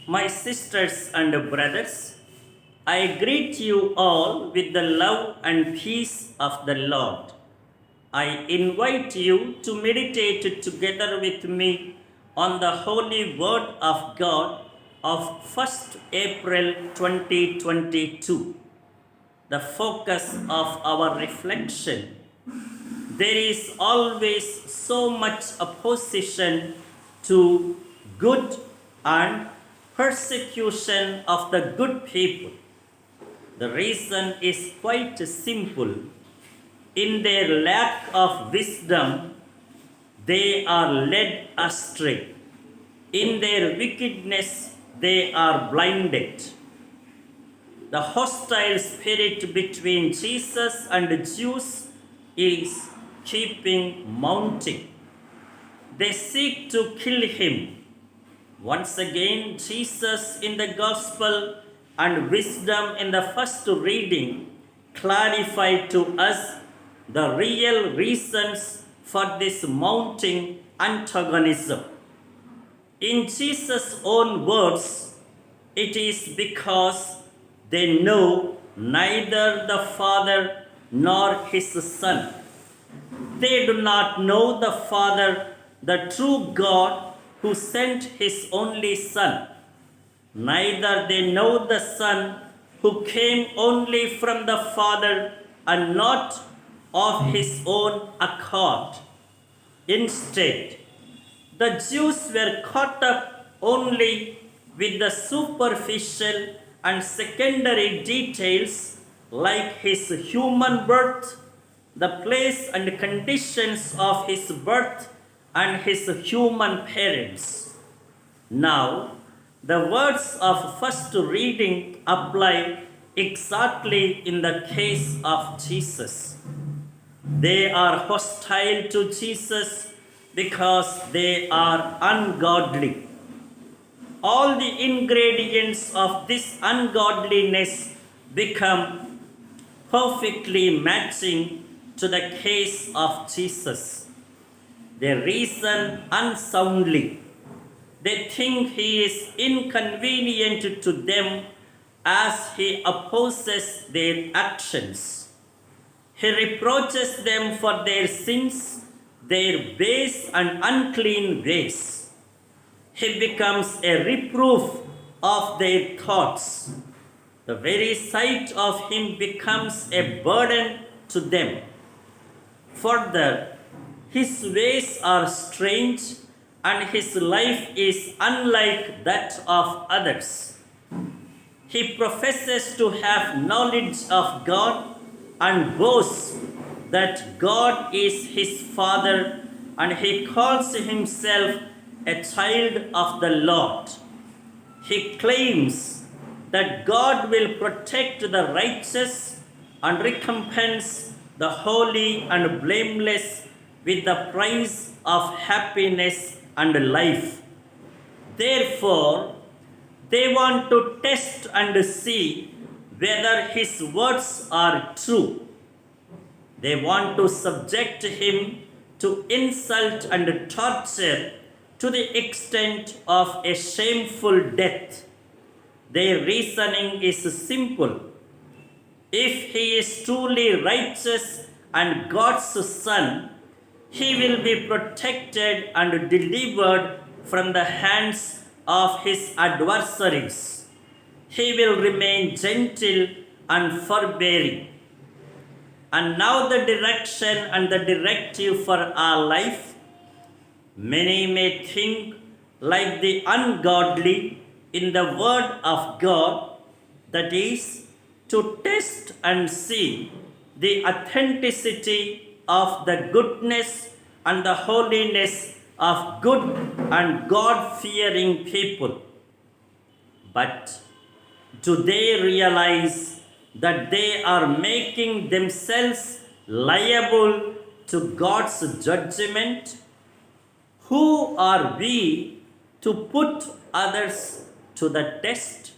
My sisters and brothers, I greet you all with the love and peace of the Lord. I invite you to meditate together with me on the holy word of God of 1st April 2022. The focus of our reflection. There is always so much opposition to good and persecution of the good people. The reason is quite simple. In their lack of wisdom, they are led astray. In their wickedness, they are blinded. The hostile spirit between Jesus and the Jews is keeping mounting. They seek to kill him. Once again, Jesus in the Gospel and wisdom in the first reading clarify to us the real reasons for this mounting antagonism. In Jesus' own words, it is because they know neither the Father nor his Son. They do not know the Father, the true God who sent his only Son. Neither they know the Son who came only from the Father and not of his own accord. Instead, the Jews were caught up only with the superficial and secondary details like his human birth, the place and conditions of his birth, and his human parents. Now, the words of first reading apply exactly in the case of Jesus. They are hostile to Jesus because they are ungodly. All the ingredients of this ungodliness become perfectly matching to the case of Jesus. They reason unsoundly. They think he is inconvenient to them as he opposes their actions. He reproaches them for their sins, their base and unclean ways. He becomes a reproof of their thoughts. The very sight of him becomes a burden to them. Further, his ways are strange and his life is unlike that of others. He professes to have knowledge of God and boasts that God is his Father, and he calls himself a child of the Lord. He claims that God will protect the righteous and recompense the holy and blameless with the prize of happiness and life. Therefore, they want to test and see whether his words are true. They want to subject him to insult and torture to the extent of a shameful death. Their reasoning is simple. If he is truly righteous and God's Son, he will be protected and delivered from the hands of his adversaries. He will remain gentle and forbearing. And now the direction and the directive for our life. Many may think like the ungodly in the word of God, that is, to test and see the authenticity of the goodness and the holiness of good and God-fearing people. But do they realize that they are making themselves liable to God's judgment? Who are we to put others to the test?